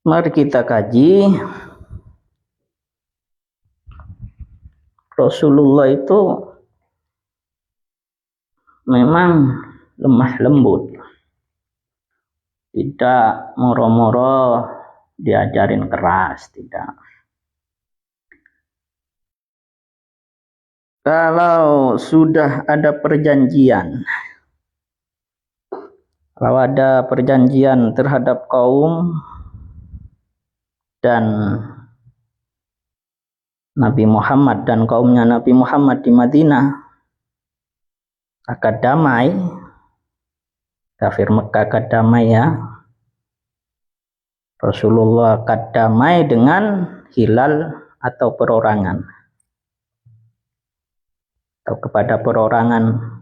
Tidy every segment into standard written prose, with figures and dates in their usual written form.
Mari kita kaji Rasulullah itu memang lemah lembut, tidak moro-moro diajarin keras, tidak. Kalau sudah ada perjanjian, kalau ada perjanjian terhadap kaum dan Nabi Muhammad dan kaumnya Nabi Muhammad di Madinah, akad damai, kafir Mekah akad damai ya, Rasulullah akad damai dengan hilal atau perorangan, atau kepada perorangan.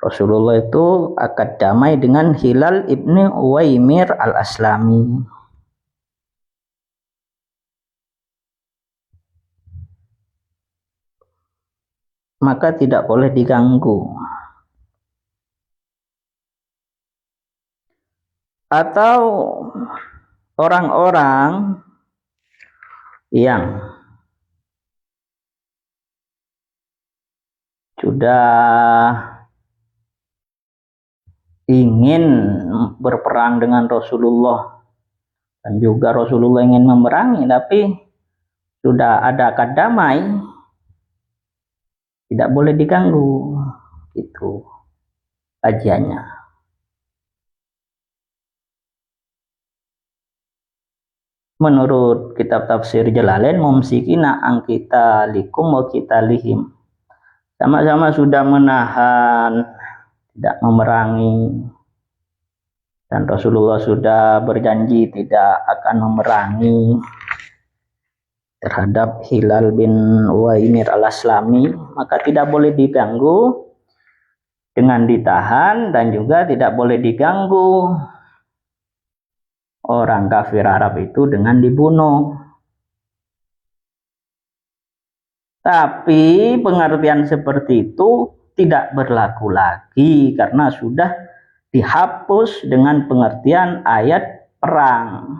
Rasulullah itu akad damai dengan Hilal ibni Uwaimir al-Aslami. Maka tidak boleh diganggu. Atau orang-orang yang sudah ingin berperang dengan Rasulullah dan juga Rasulullah ingin memerangi, tapi sudah ada akad damai, tidak boleh diganggu. Itu kajiannya. Menurut kitab tafsir Jalalain, mumsikina angkita likum wa kita lihim, sama-sama sudah menahan, tidak memerangi, dan Rasulullah sudah berjanji tidak akan memerangi terhadap Hilal bin Uwaimir al-Aslami, maka tidak boleh diganggu dengan ditahan, dan juga tidak boleh diganggu orang kafir Arab itu dengan dibunuh. Tapi pengertian seperti itu tidak berlaku lagi karena sudah dihapus dengan pengertian ayat perang.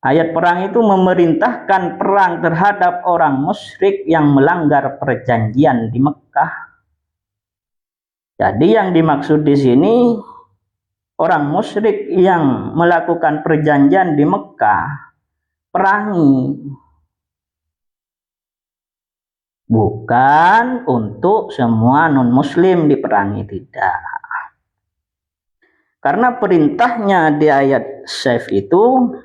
Ayat perang itu memerintahkan perang terhadap orang musyrik yang melanggar perjanjian di Mekah. Jadi yang dimaksud di sini orang musyrik yang melakukan perjanjian di Mekah, perangi. Bukan untuk semua non-muslim diperangi, tidak. Karena perintahnya di ayat Saif itu,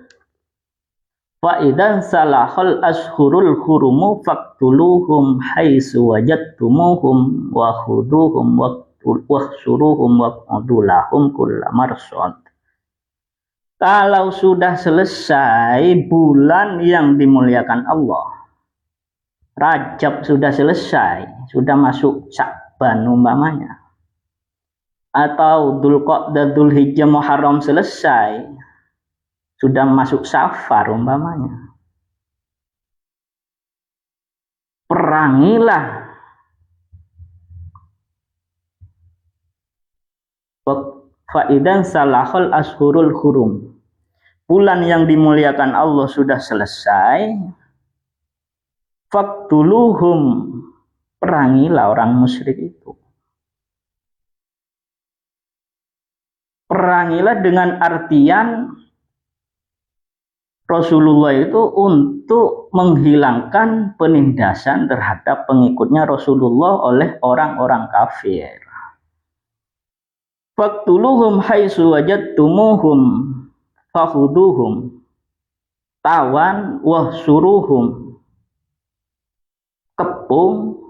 fa'idan salahul ashurul hurumu faktuluhum haitsu wajadtumuhum wa khuduhum wahsuruhum waq'udulahum kulla marsad. Kalau sudah selesai bulan yang dimuliakan Allah, Rajab sudah selesai, sudah masuk Sya'ban umpamanya, atau Dzulqa'dah, Dzulhijjah, Muharram selesai, sudah masuk Safar umpamanya, perangilah. Fa'idan salahul ashurul hurum, bulan yang dimuliakan Allah sudah selesai, faktuluhum, perangilah orang musyrik itu. Perangilah dengan artian Rasulullah itu untuk menghilangkan penindasan terhadap pengikutnya Rasulullah oleh orang-orang kafir. Faktuluhum haitsu wajadtumuhum fakhuduhum, tawan wahsuruhum, kepung,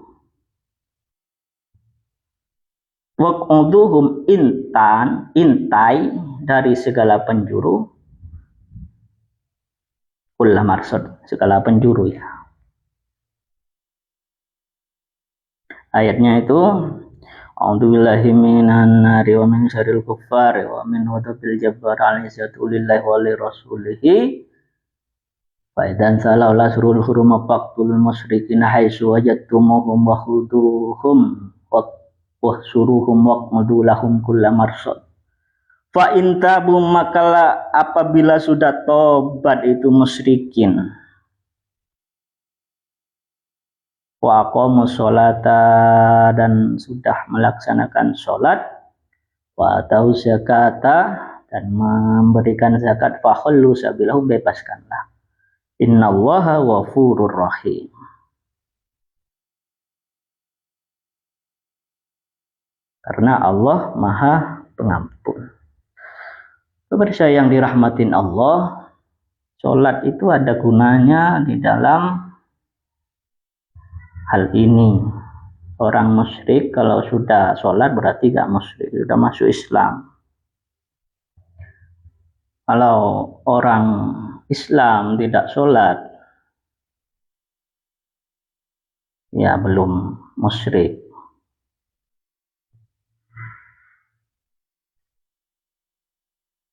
waq'uduhum, intai dari segala penjuru, kullah marsad, segala penjuru ya. Ayatnya itu, a'udzubillahi minan nari wa min syarril kuffar wa min ghadabil jabbar al-izzatu lillahi wa li rasulihi. Faidan salah la surul huruma faqtul musyrikin haitsu wajadtumuhum wa khuduhum wa suruhum waq'udu lahum kulla marsad. Fa intabu makalah apabila sudah tobat itu musyrikin. Wa aqamu sholata dan sudah melaksanakan sholat. Wa atau zakata dan memberikan zakat. Fakhullu sabilahum bebaskanlah. Innallaha ghafurur rahim. Karena Allah Maha Pengampun. Pemirsa yang dirahmatin Allah, sholat itu ada gunanya di dalam hal ini. Orang musyrik kalau sudah sholat berarti gak musyrik, sudah masuk Islam. Kalau orang Islam tidak sholat, ya belum musyrik.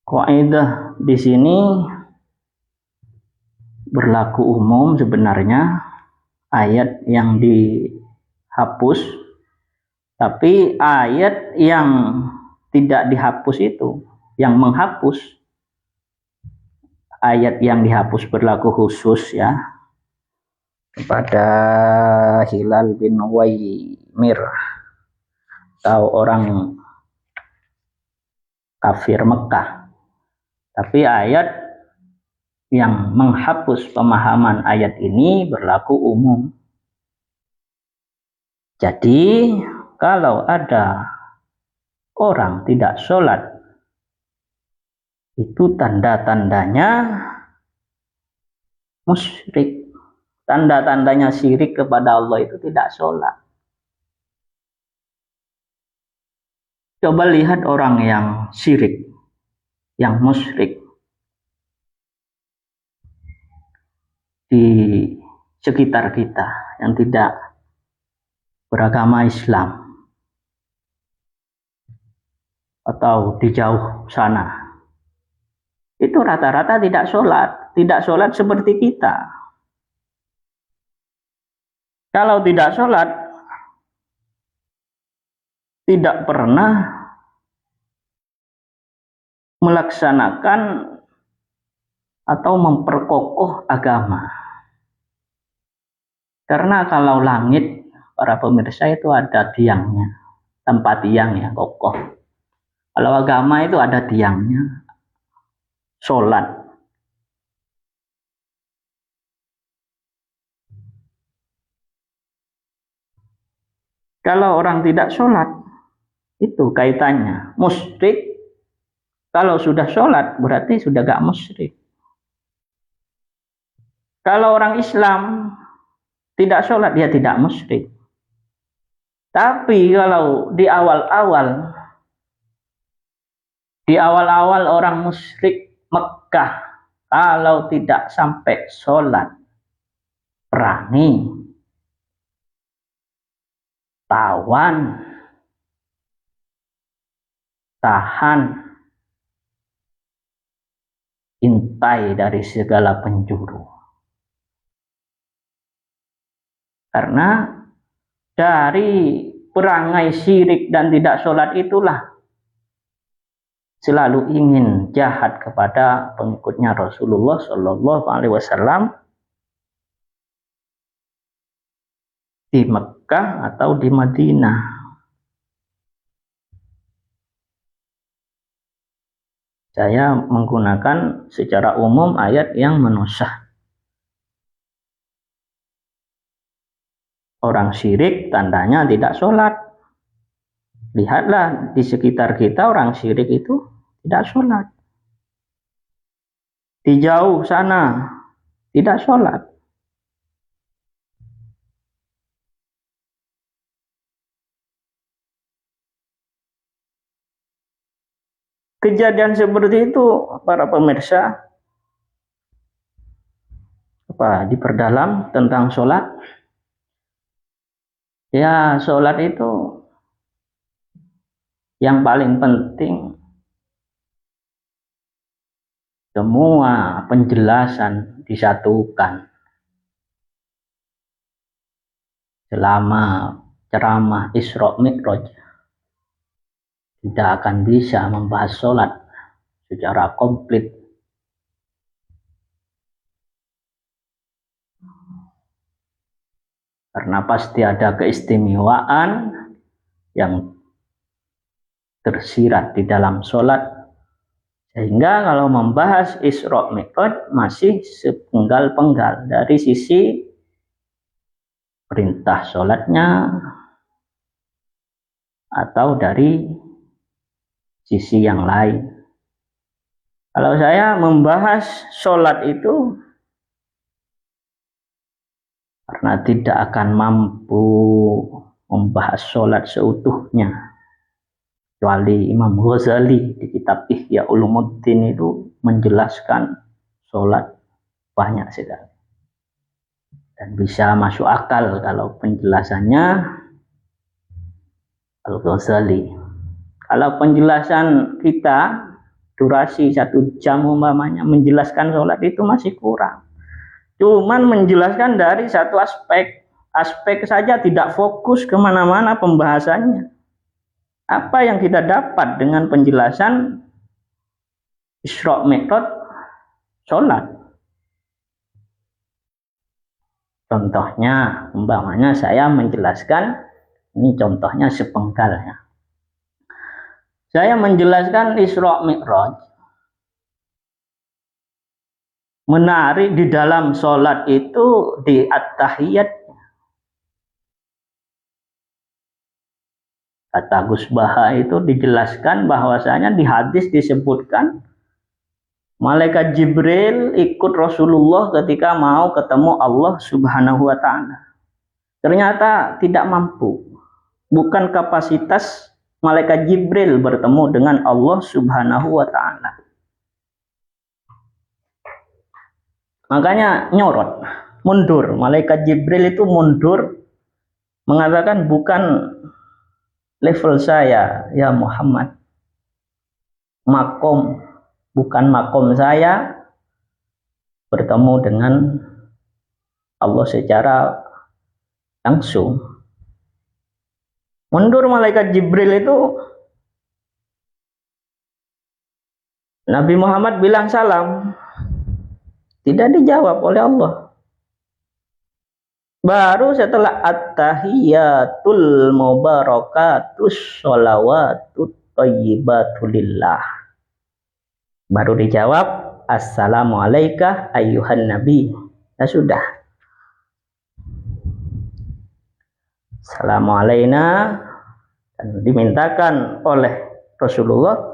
Kaidah di sini berlaku umum sebenarnya, ayat yang dihapus, tapi ayat yang tidak dihapus itu, yang menghapus, ayat yang dihapus berlaku khusus ya kepada Hilal bin Uwaimir atau orang kafir Mekah. Tapi ayat yang menghapus pemahaman ayat ini berlaku umum. Jadi kalau ada orang tidak sholat, itu tanda-tandanya musyrik. Tanda-tandanya syirik kepada Allah itu tidak sholat. Coba lihat orang yang syirik, yang musyrik di sekitar kita, yang tidak beragama Islam atau di jauh sana, itu rata-rata tidak sholat seperti kita. Kalau tidak sholat, tidak pernah melaksanakan atau memperkokoh agama. Karena kalau langit, para pemirsa, itu ada tiangnya, tempat tiang yang kokoh. Kalau agama itu ada tiangnya, sholat. Kalau orang tidak sholat, itu kaitannya musyrik. Kalau sudah sholat berarti sudah gak musyrik. Kalau orang Islam tidak sholat, dia tidak musyrik. Tapi kalau di awal-awal orang musyrik Mekah, kalau tidak sampai sholat, berani, tawan, tahan, intai dari segala penjuru. Karena dari perangai syirik dan tidak sholat itulah selalu ingin jahat kepada pengikutnya Rasulullah Shallallahu Alaihi Wasallam di Mekah atau di Madinah. Saya menggunakan secara umum ayat yang menusah. Orang syirik tandanya tidak sholat. Lihatlah di sekitar kita orang syirik itu tidak sholat. Di jauh sana tidak sholat. Kejadian seperti itu para pemirsa, diperdalam tentang sholat. Ya, sholat itu yang paling penting. Semua penjelasan disatukan selama ceramah Isra Mi'raj. Tidak akan bisa membahas sholat secara komplit. Karena pasti ada keistimewaan yang tersirat di dalam sholat, sehingga kalau membahas Isra Mi'raj masih sepenggal-penggal dari sisi perintah sholatnya atau dari sisi yang lain. Kalau saya membahas sholat itu karena tidak akan mampu membahas sholat seutuhnya, kecuali Imam Ghazali di kitab Ihya Ulumuddin itu menjelaskan sholat banyak sekali dan bisa masuk akal kalau penjelasannya Al-Ghazali. Kalau penjelasan kita durasi 1 jam umpamanya menjelaskan sholat itu masih kurang. Cuman menjelaskan dari satu aspek saja, tidak fokus kemana-mana pembahasannya. Apa yang kita dapat dengan penjelasan Isra Mi'raj sholat? Contohnya, umpamanya saya menjelaskan, ini contohnya sepenggal ya. Saya menjelaskan Isra Mi'raj, menarik di dalam sholat itu di at-tahiyat. Kata Gus Baha itu dijelaskan bahwasanya di hadis disebutkan malaikat Jibril ikut Rasulullah ketika mau ketemu Allah Subhanahu wa ta'ala. Ternyata tidak mampu. Bukan kapasitas malaikat Jibril bertemu dengan Allah Subhanahu wa ta'ala. Makanya nyorot, mundur. Malaikat Jibril itu mundur, mengatakan bukan level saya ya Muhammad. Bukan makom saya bertemu dengan Allah secara langsung. Mundur malaikat Jibril itu. Nabi Muhammad bilang salam. Tidak dijawab oleh Allah. Baru setelah at-tahiyatul mubarakatus sholawatut thayyibatulillah, baru dijawab assalamu alaika ayyuhan nabi. Ya sudah. Assalamu alaina, dan dimintakan oleh Rasulullah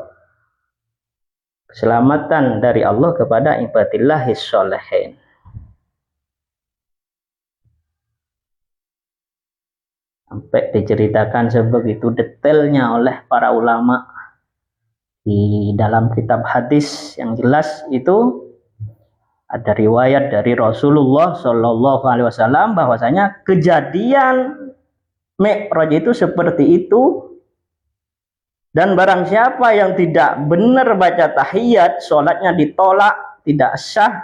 keselamatan dari Allah kepada ibadillahis sholihin. Sampai diceritakan sebegitu detailnya oleh para ulama di dalam kitab hadis yang jelas itu ada riwayat dari Rasulullah Shallallahu Alaihi Wasallam bahwasanya kejadian Mi'raj itu seperti itu. Dan barang siapa yang tidak benar baca tahiyat, sholatnya ditolak, tidak sah,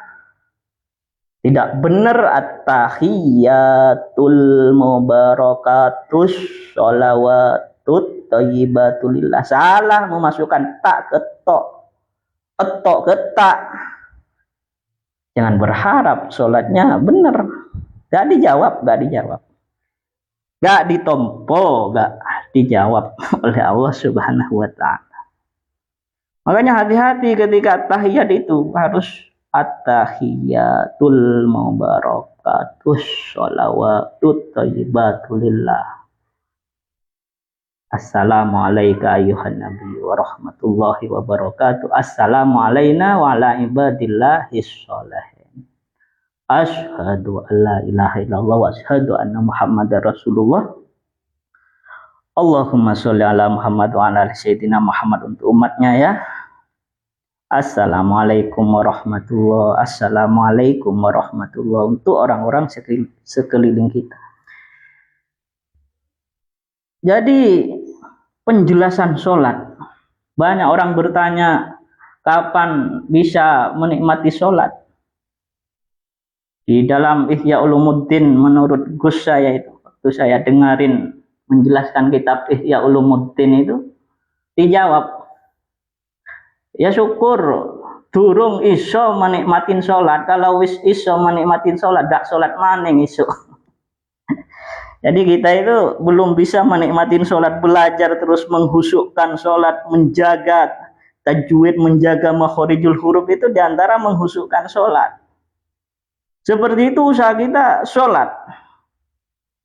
tidak benar at-tahiyatul mubarakatus sholawatut thayyibatulillah, salah memasukkan tak ke tok, etok ke tak, jangan berharap sholatnya benar. Gak dijawab, gak ditompo, gak dijawab oleh Allah Subhanahu wa ta'ala. Makanya hati-hati ketika tahiyat itu harus at-tahiyatul mubarakatus sholawatut thayyibatulillah. Assalamu alayka ayyuhan nabi wa rahmatullahi wa barakatuh. Assalamu alayna wa ala ibadillahis sholihin. Asyhadu an la ilaha illallah wa asyhadu anna Muhammadar Rasulullah. Allahumma sholli ala Muhammad wa ala sayyidina Muhammad, untuk umatnya ya. Assalamualaikum warahmatullahi, assalamualaikum warahmatullahi, untuk orang-orang sekeliling kita. Jadi penjelasan sholat, banyak orang bertanya kapan bisa menikmati sholat. Di dalam Ihya Ulumuddin menurut Gus saya itu, waktu saya dengarin menjelaskan kitab Ihya Ulumuddin itu, dijawab Ya syukur durung iso menikmatin sholat. Kalau wis iso menikmatin sholat, gak sholat maning iso. Jadi kita itu belum bisa menikmatin sholat, belajar terus menghusukkan sholat, menjaga tajwid, menjaga makhorijul huruf, itu diantara menghusukkan sholat. Seperti itu usaha kita sholat.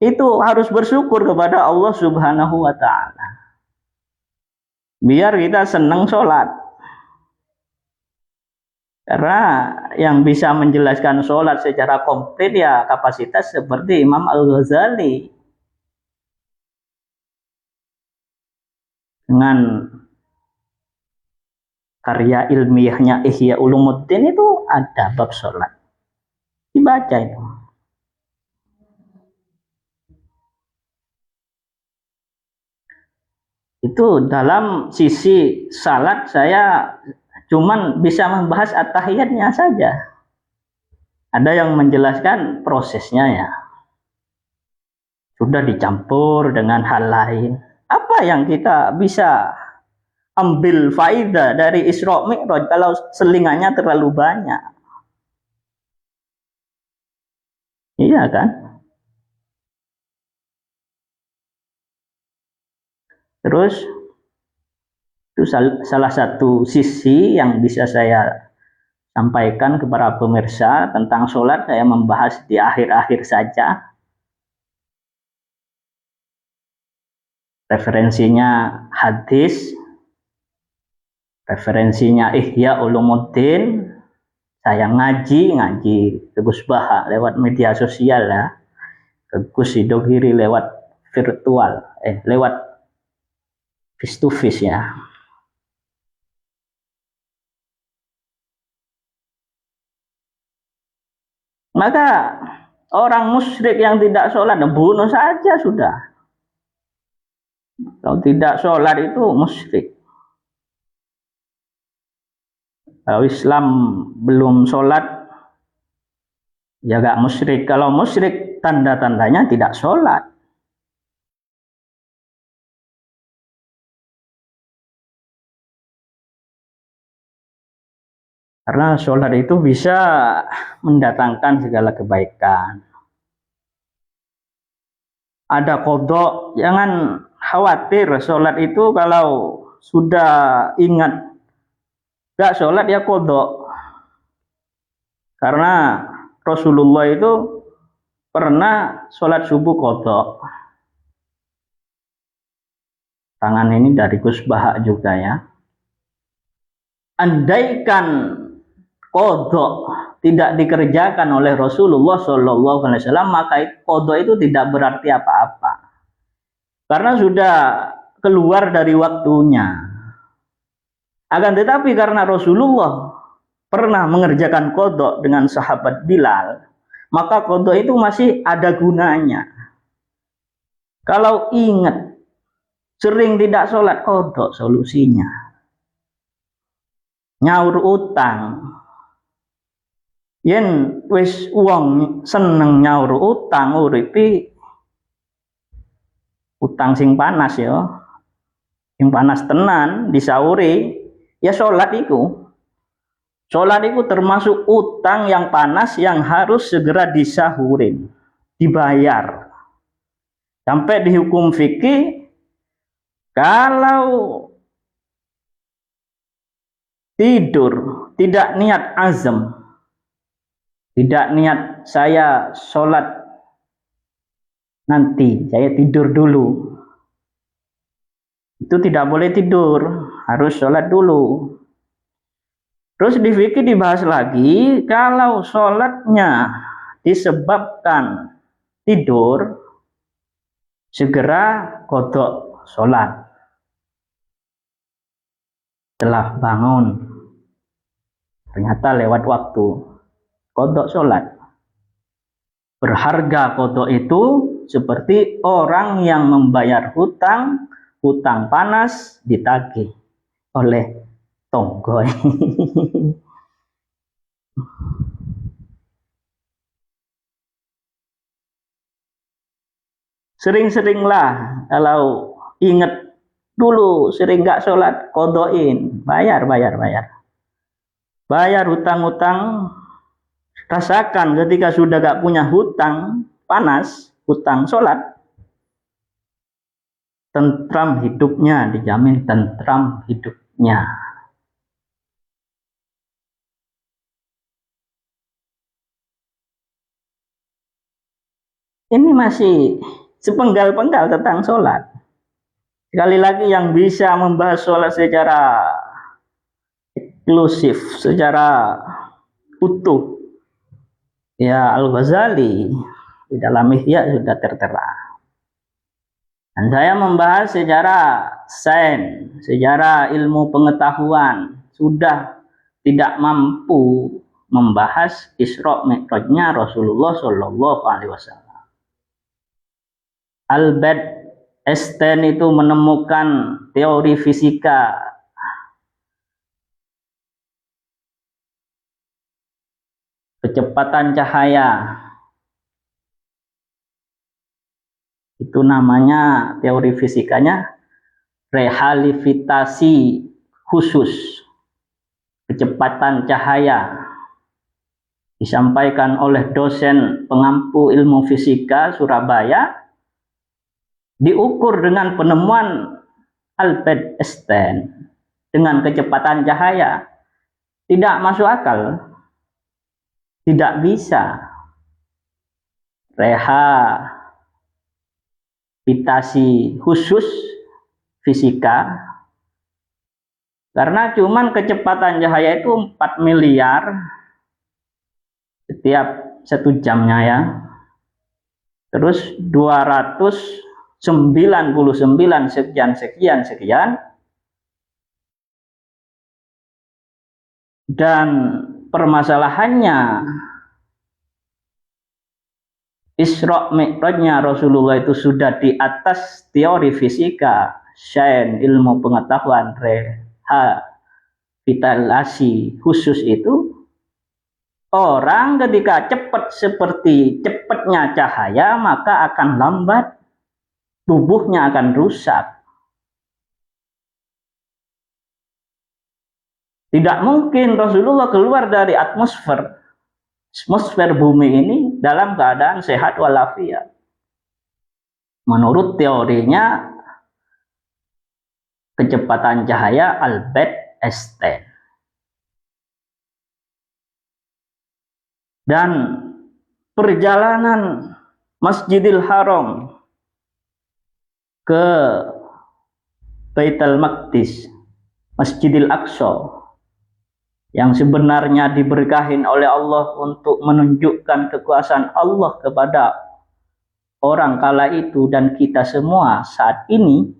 Itu harus bersyukur kepada Allah Subhanahu wa Ta'ala. Biar kita senang sholat. Karena yang bisa menjelaskan sholat secara komplit ya kapasitas seperti Imam Al-Ghazali. Dengan karya ilmiahnya Ihya Ulumuddin itu ada bab sholat. Dibaca itu. Itu dalam sisi salat saya cuman bisa membahas at-tahiyatnya saja. Ada yang menjelaskan prosesnya ya. Sudah dicampur dengan hal lain. Apa yang kita bisa ambil faidah dari Isra Mi'raj kalau selingannya terlalu banyak? Iya kan? Terus itu salah satu sisi yang bisa saya sampaikan kepada pemirsa tentang sholat. Saya membahas di akhir-akhir saja. Referensinya hadis, referensinya Ihya Ulumuddin. Saya ngaji ke Gus Baha lewat media sosial ya, ke Gus Sidogiri lewat virtual, lewat face to face ya. Maka orang musyrik yang tidak sholat bunuh saja sudah. Kalau tidak sholat itu musyrik. Kalau Islam belum sholat ya gak musyrik. Kalau musyrik tanda-tandanya tidak sholat. Karena sholat itu bisa mendatangkan segala kebaikan. Ada kodok, jangan khawatir sholat itu kalau sudah ingat gak sholat ya kodok. Karena Rasulullah itu pernah sholat subuh kodok. Tangan ini dari Gus Baha juga ya. Andaikan kodok tidak dikerjakan oleh Rasulullah Shallallahu Alaihi Wasallam, maka kodok itu tidak berarti apa-apa. Karena sudah keluar dari waktunya. Akan tetapi karena Rasulullah pernah mengerjakan kodok dengan sahabat Bilal, maka kodok itu masih ada gunanya. Kalau ingat sering tidak sholat, kodok solusinya. Nyaur utang. Yen wis wong seneng nyaur utang uripi utang sing panas ya. Sing panas tenan disauri ya sholat iku. Sholat itu termasuk utang yang panas yang harus segera disahurin, dibayar. Sampai di hukum fikih, kalau tidur tidak niat azam, tidak niat saya sholat nanti, saya tidur dulu, itu tidak boleh tidur, harus sholat dulu. Terus di fikih dibahas lagi, kalau sholatnya disebabkan tidur, segera qodok sholat. Setelah bangun, ternyata lewat waktu, qodok sholat. Berharga qodok itu seperti orang yang membayar hutang panas ditagih oleh tonggoy. Sering-seringlah kalau ingat Dulu sering nggak sholat, kodoin, bayar, bayar, bayar. Bayar hutang-hutang, rasakan ketika sudah gak punya hutang, panas, hutang sholat, tentram hidupnya, dijamin tentram hidupnya. Ini masih sepenggal-penggal tentang sholat. Sekali lagi yang bisa membahas sholat secara inklusif, secara utuh, ya Al-Ghazali di dalam Ihya sudah tertera. Dan saya membahas secara sains, secara ilmu pengetahuan, sudah tidak mampu membahas Isra Mi'rajnya Rasulullah Shallallahu Alaihi Wasallam. Albert Einstein itu menemukan teori fisika kecepatan cahaya. Itu namanya teori fisikanya relativitasi khusus kecepatan cahaya. Disampaikan oleh dosen pengampu ilmu fisika Surabaya, diukur dengan penemuan Albert Einstein dengan kecepatan cahaya. Tidak masuk akal, tidak bisa. Relativitasi khusus fisika, karena cuman kecepatan cahaya itu 4 miliar setiap 1 jamnya ya. Terus 299 sekian. Dan permasalahannya, Isra Mi'rajnya Rasulullah itu sudah di atas teori fisika, sains, ilmu pengetahuan, relativitasi khusus itu. Orang ketika cepat seperti cepatnya cahaya, maka akan lambat, tubuhnya akan rusak. Tidak mungkin Rasulullah keluar dari atmosfer bumi ini dalam keadaan sehat walafiat. Menurut teorinya kecepatan cahaya Albert Einstein. Dan perjalanan Masjidil Haram ke Baitul Maqdis, Masjidil Aqsa, yang sebenarnya diberkahin oleh Allah untuk menunjukkan kekuasaan Allah kepada orang kala itu dan kita semua saat ini,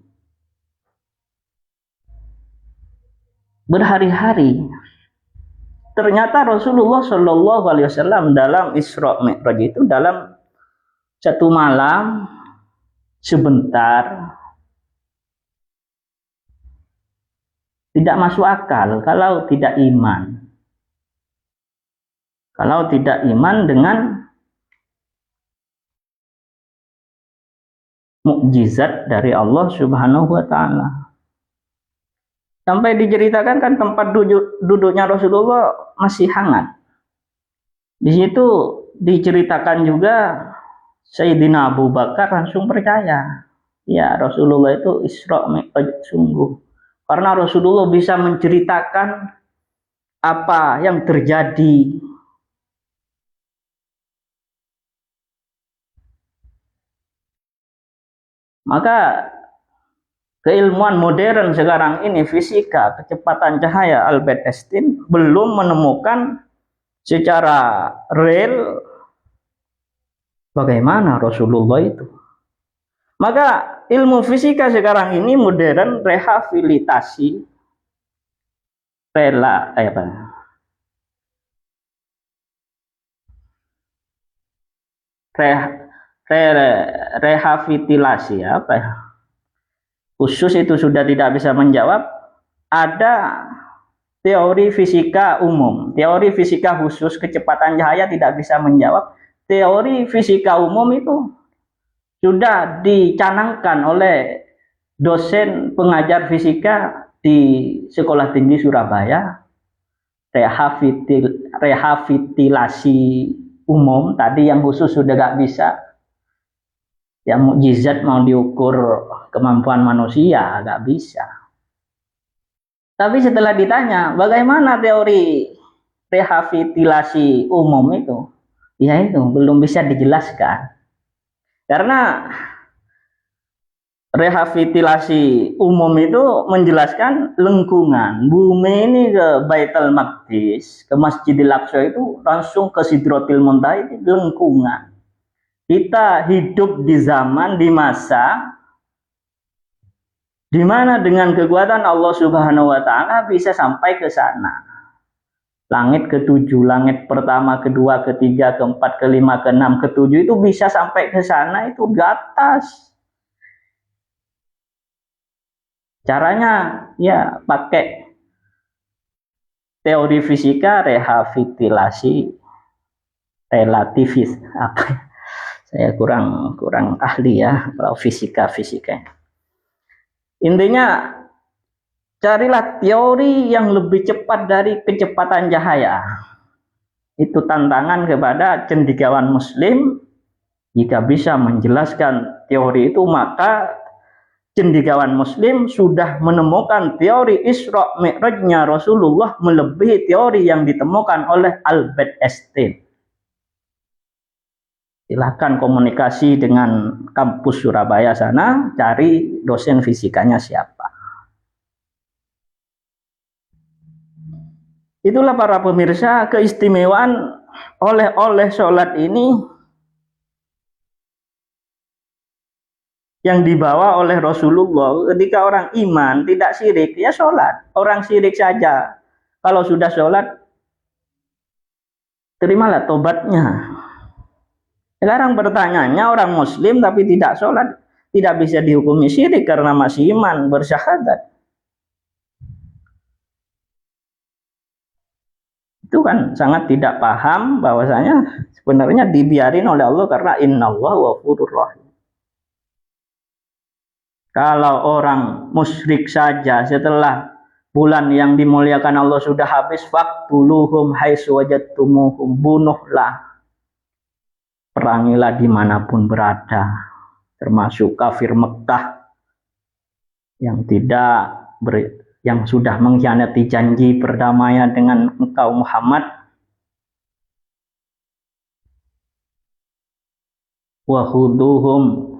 berhari-hari. Ternyata Rasulullah Shallallahu Alaihi Wasallam dalam Isra Mi'raj itu dalam 1 malam sebentar. Tidak masuk akal kalau tidak iman. Kalau tidak iman dengan mukjizat dari Allah Subhanahu wa taala. Sampai diceritakan kan tempat duduknya Rasulullah masih hangat. Di situ diceritakan juga Sayyidina Abu Bakar langsung percaya. Ya, Rasulullah itu Isra Mi'raj sungguh. Karena Rasulullah bisa menceritakan apa yang terjadi. Maka keilmuan modern sekarang ini, fisika, kecepatan cahaya Albert Einstein belum menemukan secara real bagaimana Rasulullah itu. Maka ilmu fisika sekarang ini modern rehabilitasi rehabilitasi apa ya? Khusus itu sudah tidak bisa menjawab. Ada teori fisika umum, teori fisika khusus kecepatan cahaya tidak bisa menjawab. Teori fisika umum itu sudah dicanangkan oleh dosen pengajar fisika di Sekolah Tinggi Surabaya, rehabilitasi umum tadi yang khusus sudah gak bisa, yang mukjizat mau diukur kemampuan manusia gak bisa. Tapi setelah ditanya bagaimana teori rehabilitasi umum itu, ya itu belum bisa dijelaskan. Karena rehabilitasi umum itu menjelaskan lengkungan bumi ini ke Baitul Maqdis, ke Masjidil Aqsa itu langsung ke Sidratil Muntaha, itu lengkungan. Kita hidup di zaman, di masa di mana dengan kekuatan Allah Subhanahu wa taala bisa sampai ke sana. Langit ketujuh, langit pertama, kedua, ketiga, keempat, kelima, keenam, ketujuh itu bisa sampai ke sana, itu di atas. Caranya ya pakai teori fisika rehabilitasi relativis. Apa? Saya kurang ahli ya kalau fisika. Intinya carilah teori yang lebih cepat dari kecepatan cahaya. Itu tantangan kepada cendekiawan muslim. Jika bisa menjelaskan teori itu, maka cendekiawan muslim sudah menemukan teori Isra Mi'rajnya Rasulullah melebihi teori yang ditemukan oleh Albert Einstein. Silahkan komunikasi dengan kampus Surabaya sana, cari dosen fisikanya siapa. Itulah para pemirsa keistimewaan oleh sholat ini yang dibawa oleh Rasulullah. Ketika orang iman tidak syirik, ya sholat. Orang syirik saja, kalau sudah sholat, terimalah tobatnya. Sekarang pertanyaannya, orang muslim tapi tidak sholat, tidak bisa dihukumi syirik karena masih iman, bersyahadat. Itu kan sangat tidak paham bahwasanya sebenarnya dibiarin oleh Allah karena innallaha ghafurur rahim. Kalau orang musyrik saja setelah bulan yang dimuliakan Allah sudah habis, faqtuluhum haitsu wajadtumuhum, bunuhlah, perangilah dimanapun berada, termasuk kafir Mekah yang yang sudah mengkhianati janji perdamaian dengan engkau Muhammad. Wahuduhum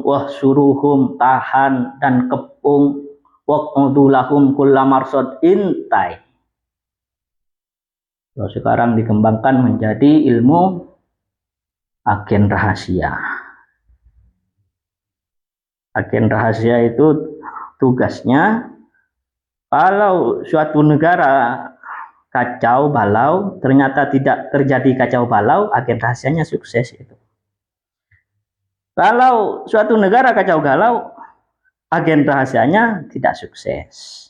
wahsuruhum, tahan dan kepung, waqudulahum kullamarsad, intai. Sekarang dikembangkan menjadi ilmu agen rahasia. Agen rahasia itu tugasnya, kalau suatu negara kacau balau, ternyata tidak terjadi kacau balau, agen rahasianya sukses itu. Kalau suatu negara kacau balau, agen rahasianya tidak sukses.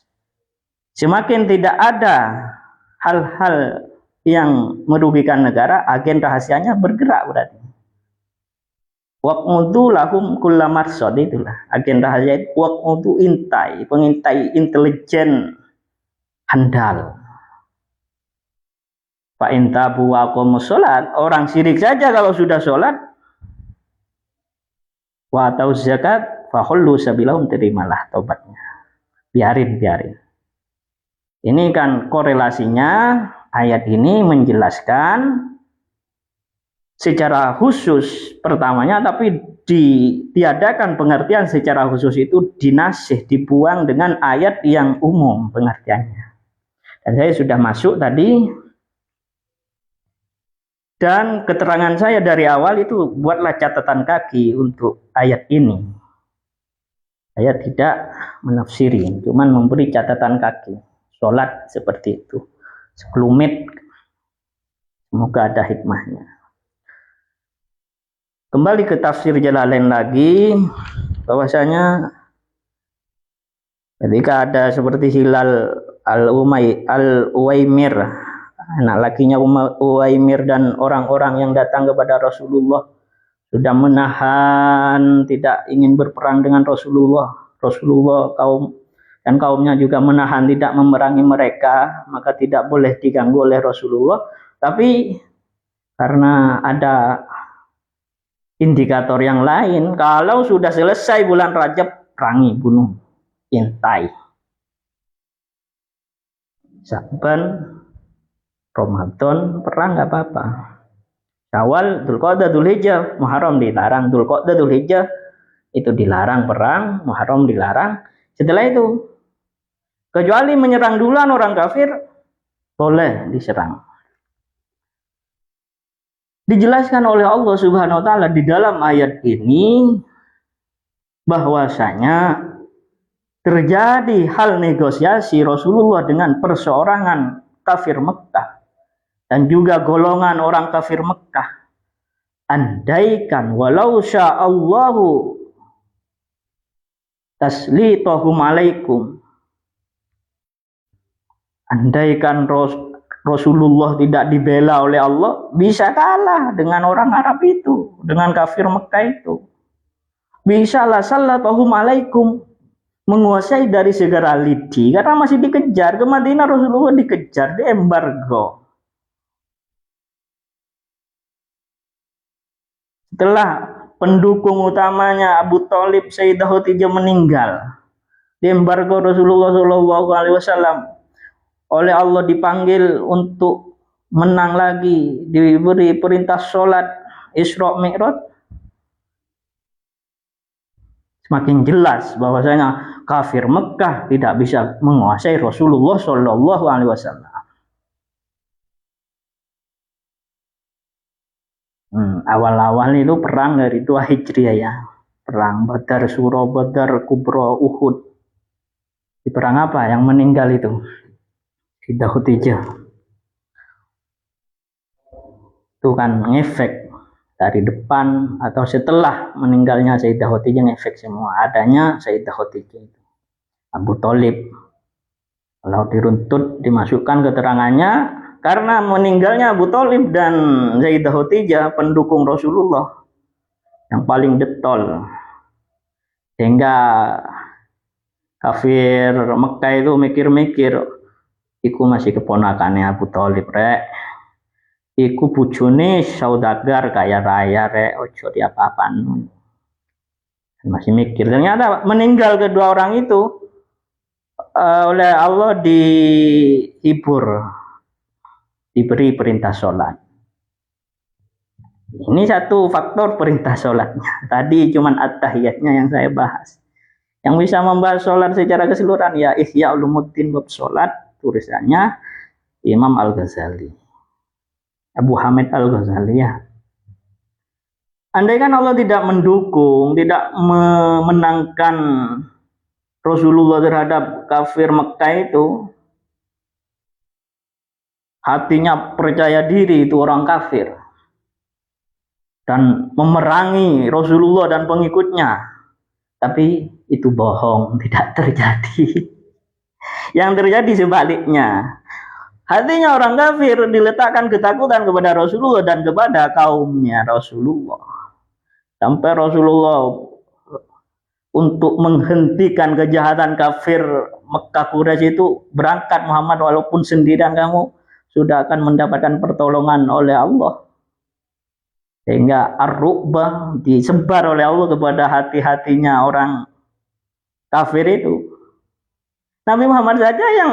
Semakin tidak ada hal-hal yang merugikan negara, agen rahasianya bergerak berarti. Waqmudu lahum kullamarsad, itulah agen rahasia. Waqmudu, intai, pengintai intelijen handal. Fa intabu wa aqamus sholat, orang syirik saja kalau sudah sholat, wa atau zakat, fa khullu sabilahum, terimalah tobatnya. Biarin. Ini kan korelasinya. Ayat ini menjelaskan secara khusus pertamanya, tapi ditiadakan pengertian secara khusus itu dinasih, dibuang dengan ayat yang umum pengertiannya. Dan saya sudah masuk tadi, dan keterangan saya dari awal itu buatlah catatan kaki untuk ayat ini. Saya tidak menafsiri, cuman memberi catatan kaki. Sholat seperti itu, sekelumit, semoga ada hikmahnya. Kembali ke tafsir Jalalain lagi, bahwasanya ketika ada seperti hilal Al-Uwaimir, anak lakinya Uwaimir, dan orang-orang yang datang kepada Rasulullah sudah menahan, tidak ingin berperang dengan Rasulullah. Rasulullah dan kaumnya juga menahan tidak memerangi mereka, maka tidak boleh diganggu oleh Rasulullah. Tapi karena ada indikator yang lain, kalau sudah selesai bulan Rajab, perangi, bunuh, intai. Saban Ramadan perang nggak apa-apa. Syawal, Dzulqa'dah, Dzulhijjah, Muharram dilarang. Dzulqa'dah, Dzulhijjah itu dilarang perang, Muharram dilarang. Setelah itu, kecuali menyerang duluan orang kafir, boleh diserang. Dijelaskan oleh Allah Subhanahu wa taala di dalam ayat ini bahwasanya terjadi hal negosiasi Rasulullah dengan perseorangan kafir Mekah dan juga golongan orang kafir Mekah. Andaikan walau sya'allahu taslitahum alaikum, andaikan Rasulullah tidak dibela oleh Allah, bisa kalah dengan orang Arab itu, dengan kafir Mekah itu. Bisa lah sallatahum alaikum, menguasai dari segala lidi, karena masih dikejar. Ke Madinah Rasulullah dikejar, diembargo. Setelah pendukung utamanya Abu Thalib, Sayyidah Khadijah meninggal, diembargo Rasulullah SAW. Oleh Allah dipanggil untuk menang lagi, diberi perintah sholat Isra Mi'raj. Semakin jelas bahwasanya kafir Mekah tidak bisa menguasai Rasulullah SAW. Awal-awal itu perang dari 2 Hijriah ya. Perang Badar, Surah Badar, Kubra, Uhud. Di perang apa yang meninggal itu? Sayyidah Khadijah. Itu kan ngefek dari depan atau setelah meninggalnya Sayyidah Khadijah, ngefek semua. Adanya Sayyidah Khadijah itu. Abu Thalib. Kalau diruntut dimasukkan keterangannya, karena meninggalnya Abu Thalib dan Sayyidah Khadijah pendukung Rasulullah yang paling detol. Sehingga kafir Mekah itu mikir-mikir, iku masih keponakannya Abu Thalib rek, iku bujune saudagar kaya raya rek, ojo diapa-apaan. Masih mikir. Ternyata meninggal kedua orang itu oleh Allah dihibur, diberi perintah sholat. Ini satu faktor perintah sholatnya. Tadi cuman at-tahiyatnya yang saya bahas. Yang bisa membahas sholat secara keseluruhan ya Ihya Ulumuddin bab sholat, tulisannya Imam Al-Ghazali, Abu Hamid Al-Ghazali ya. Andaikan Allah tidak mendukung, tidak memenangkan Rasulullah terhadap kafir Mekah itu, hatinya percaya diri itu orang kafir dan memerangi Rasulullah dan pengikutnya, tapi itu bohong, tidak terjadi. Yang terjadi sebaliknya, hatinya orang kafir diletakkan ketakutan kepada Rasulullah dan kepada kaumnya Rasulullah. Sampai Rasulullah untuk menghentikan kejahatan kafir Mekah Quraisy itu berangkat, Muhammad, walaupun sendirian kamu sudah akan mendapatkan pertolongan oleh Allah. Sehingga ar-ru'bah disebar oleh Allah kepada hati-hatinya orang kafir itu. Nabi Muhammad saja yang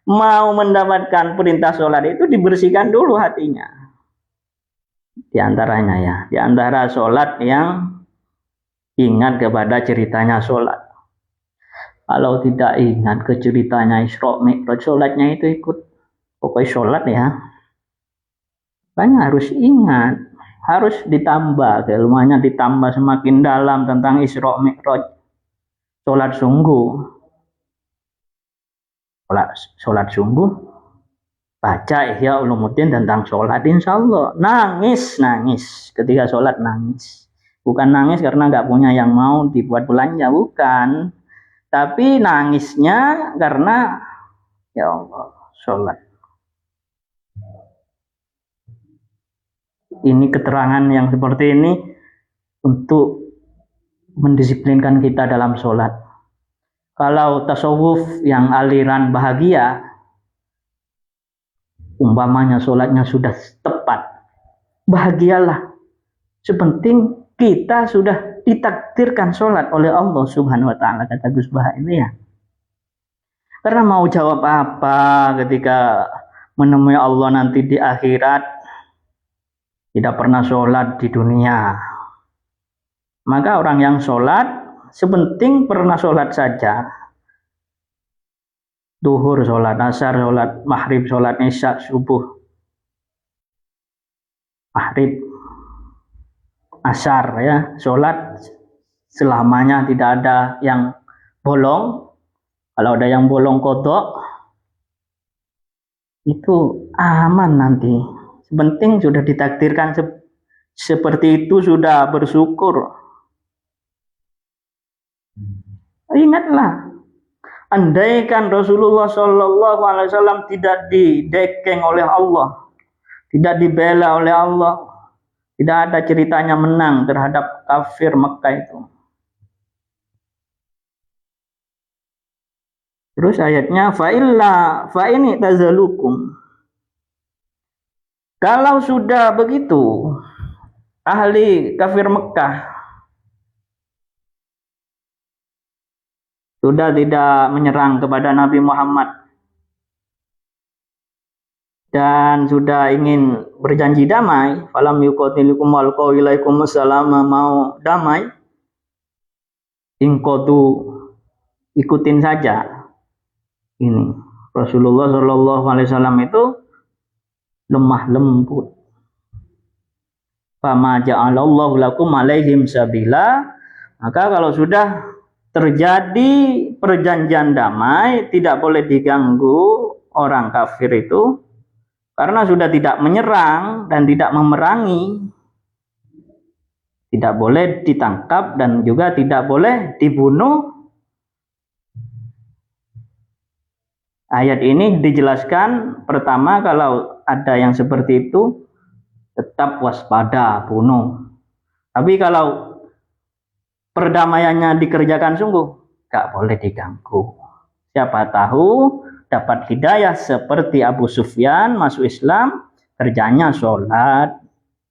mau mendapatkan perintah sholat itu dibersihkan dulu hatinya. Di antaranya ya, di antara sholat yang ingat kepada ceritanya sholat. Kalau tidak ingat ke ceritanya Isra Mi'raj, sholatnya itu ikut pokoknya sholat ya. Makanya harus ingat, harus ditambah, keilmuannya ditambah semakin dalam tentang Isra Mi'raj. Sholat sungguh. Sholat sungguh, baca Ihya Ulumuddin tentang sholat, insya Allah nangis ketika sholat, nangis. Bukan nangis karena nggak punya yang mau dibuat belanja, bukan, tapi nangisnya karena ya Allah sholat. Ini keterangan yang seperti ini untuk mendisiplinkan kita dalam sholat. Kalau tasawuf yang aliran bahagia, umpamanya sholatnya sudah tepat, bahagialah. Sepenting kita sudah ditakdirkan sholat oleh Allah Subhanahu wa Ta'ala, kata Gus Bah ini ya. Karena mau jawab apa ketika menemui Allah nanti di akhirat, tidak pernah sholat di dunia. Maka orang yang sholat, sepenting pernah sholat saja. Duhur sholat, asar sholat, maghrib sholat, isya, subuh, maghrib, asar ya, sholat selamanya, tidak ada yang bolong. Kalau ada yang bolong kodok, itu aman nanti. Sepenting sudah ditakdirkan seperti itu, sudah bersyukur. Ingatlah, andaikan Rasulullah Shallallahu Alaihi Wasallam tidak didekeng oleh Allah, tidak dibela oleh Allah, tidak ada ceritanya menang terhadap kafir Mekah itu. Terus ayatnya fa'ini tazalukum. Kalau sudah begitu, ahli kafir Mekah sudah tidak menyerang kepada Nabi Muhammad dan sudah ingin berjanji damai, falam yuqatilukum walqau ilaikum assalama, mau damai, ingkotu, ikutin saja. Ini Rasulullah Shallallahu Alaihi Wasallam itu lemah lembut. Fama ja'alallahu lakum alaihim sabila. Maka kalau sudah terjadi perjanjian damai, tidak boleh diganggu orang kafir itu, karena sudah tidak menyerang dan tidak memerangi, tidak boleh ditangkap dan juga tidak boleh dibunuh. Ayat ini dijelaskan, pertama kalau ada yang seperti itu tetap waspada, bunuh. Tapi kalau perdamaiannya dikerjakan sungguh, gak boleh diganggu. Siapa tahu dapat hidayah seperti Abu Sufyan, masuk Islam, kerjanya sholat,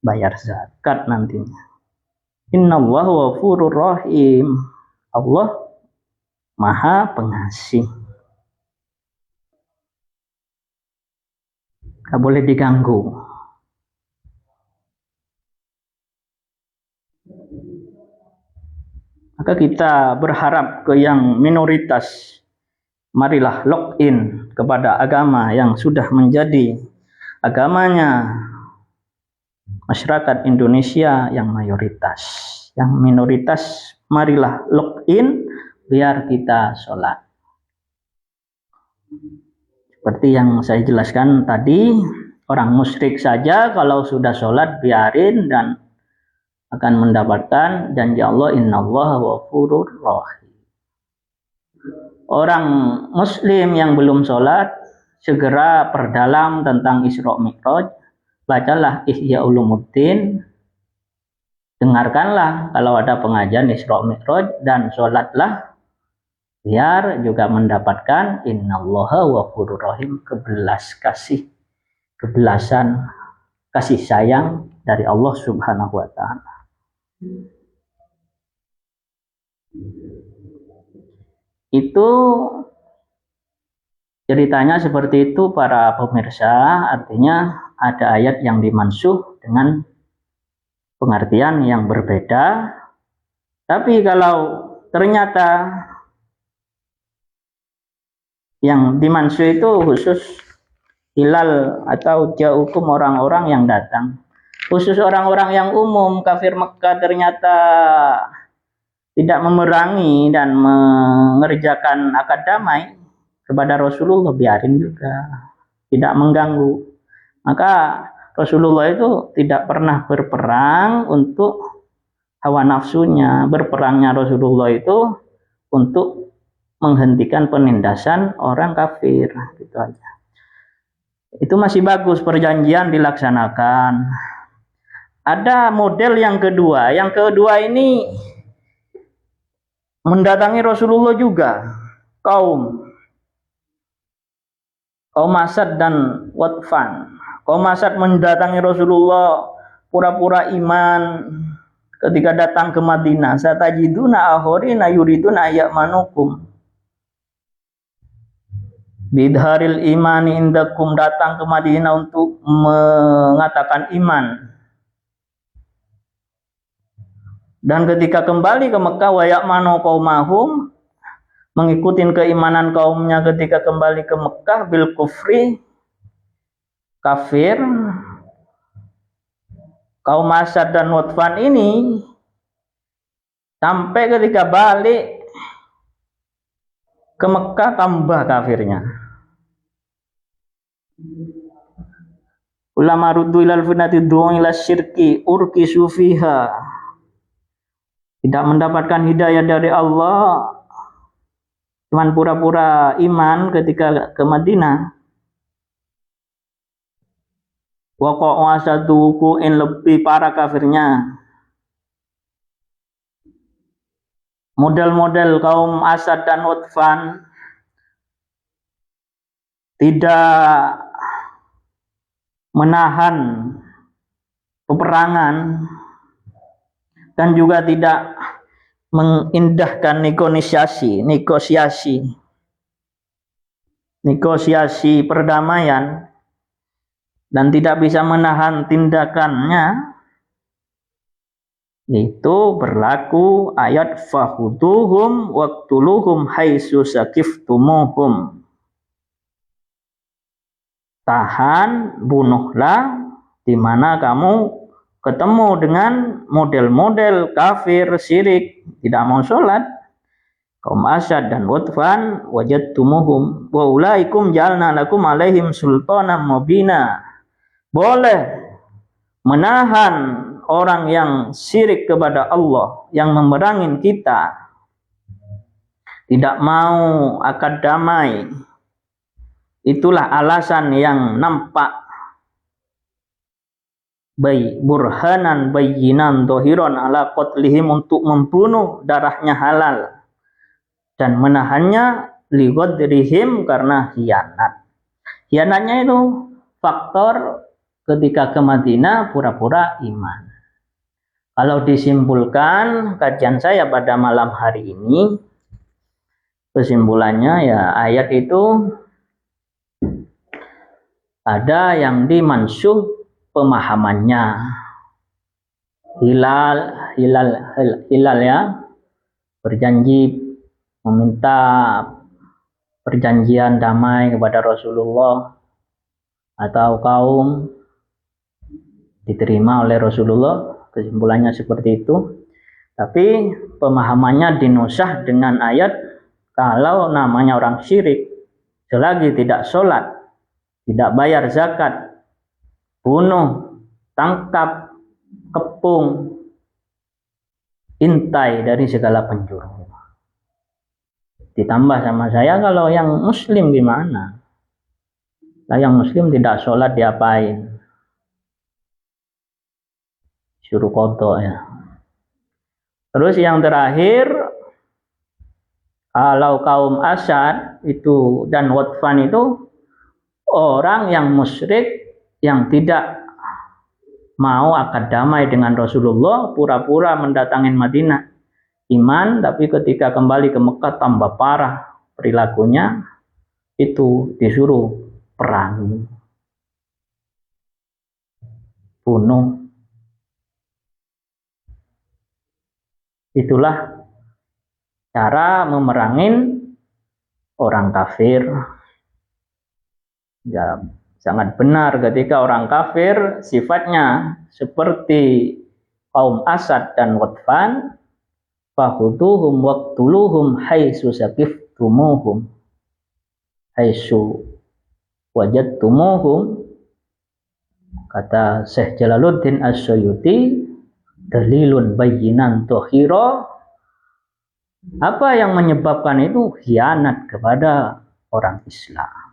bayar zakat nantinya. Innallaha ghafurur rahim. Allah Maha Pengasih. Gak boleh diganggu. Maka kita berharap ke yang minoritas, marilah lock in kepada agama yang sudah menjadi agamanya masyarakat Indonesia yang mayoritas. Yang minoritas, marilah lock in biar kita sholat. Seperti yang saya jelaskan tadi, orang musyrik saja kalau sudah sholat biarin dan akan mendapatkan janji Allah, innallaha ghafurur rahim. Orang muslim yang belum sholat, segera perdalam tentang Isra Mi'raj, bacalah Ihya Ulumuddin, dengarkanlah kalau ada pengajian Isra Mi'raj, dan sholatlah biar juga mendapatkan innallaha ghafurur rahim, kebelasan kasih sayang dari Allah Subhanahu wa Ta'ala. Itu ceritanya seperti itu para pemirsa. Artinya ada ayat yang dimansuh dengan pengertian yang berbeda. Tapi kalau ternyata yang dimansuh itu khusus hilal atau jaukum orang-orang yang datang. Khusus orang-orang yang umum, kafir Mekah ternyata tidak memerangi dan mengerjakan akad damai kepada Rasulullah, biarin juga, tidak mengganggu. Maka Rasulullah itu tidak pernah berperang untuk hawa nafsunya. Berperangnya Rasulullah itu untuk menghentikan penindasan orang kafir, gitu aja. Itu masih bagus, perjanjian dilaksanakan. Ada model yang kedua. Yang kedua ini mendatangi Rasulullah juga. kaum Asad dan Watfan. Kaum Asad mendatangi Rasulullah pura-pura iman ketika datang ke Madinah. Satajiduna akhirina yuriduna ya'manukum bidharil imani indakum, datang ke Madinah untuk mengatakan iman. Dan ketika kembali ke Mekah, wa ya'manu qaumahum, mengikuti keimanan kaumnya ketika kembali ke Mekah, bil kufri, kafir. Kaum Asad dan Watfan ini sampai ketika balik ke Mekah tambah kafirnya. Ulama ruddu ilal fitnati du'u ila syirki urki sufiha, tidak mendapatkan hidayah dari Allah, cuman pura-pura iman ketika ke Madinah. Waqa'u asaduku in, lebih parah kafirnya. Model-model kaum Asad dan Watfan tidak menahan peperangan dan juga tidak mengindahkan negosiasi perdamaian, dan tidak bisa menahan tindakannya, itu berlaku ayat fahuduhum waqtuluhum haitsu saqiftumuhum. Tahan, bunuhlah di mana kamu ketemu dengan model-model kafir, syirik, tidak mau sholat. Kaum Asad dan Watfan wajadtumuhum wa ulaikum jalna lakum alaihim sultanan mubina. Boleh menahan orang yang syirik kepada Allah, yang memerangi kita, tidak mau akad damai. Itulah alasan yang nampak burhanan bayyinan dohiron ala qatlihim, untuk membunuh, darahnya halal, dan menahannya liqadrihim, karena khianat. Khianatnya itu faktor ketika ke Madinah pura-pura iman. Kalau disimpulkan kajian saya pada malam hari ini, kesimpulannya ya ayat itu ada yang dimansuh pemahamannya. Hilal ya, berjanji meminta perjanjian damai kepada Rasulullah atau kaum, diterima oleh Rasulullah, kesimpulannya seperti itu. Tapi pemahamannya dinusah dengan ayat kalau namanya orang syirik, selagi tidak sholat, tidak bayar zakat, bunuh, tangkap, kepung, intai dari segala penjuru. Ditambah sama saya, kalau yang muslim gimana? Nah, yang muslim tidak sholat diapain? Suruh qadha ya. Terus yang terakhir, kalau kaum Asad itu dan Watfan itu orang yang musyrik, yang tidak mau akad damai dengan Rasulullah, pura-pura mendatangin Madinah iman, tapi ketika kembali ke Mekah tambah parah perilakunya, itu disuruh perang, bunuh. Itulah cara memerangin orang kafir. Ya, sangat benar ketika orang kafir sifatnya seperti kaum Asad dan Watfan, fahuduhum waqtuluhum haitsu saqiftumuhum haitsu wajadtumuhum. Kata Syekh Jalaluddin As-Suyuti, dalilun bayyinan dohiro. Apa yang menyebabkan itu? Khianat kepada orang Islam.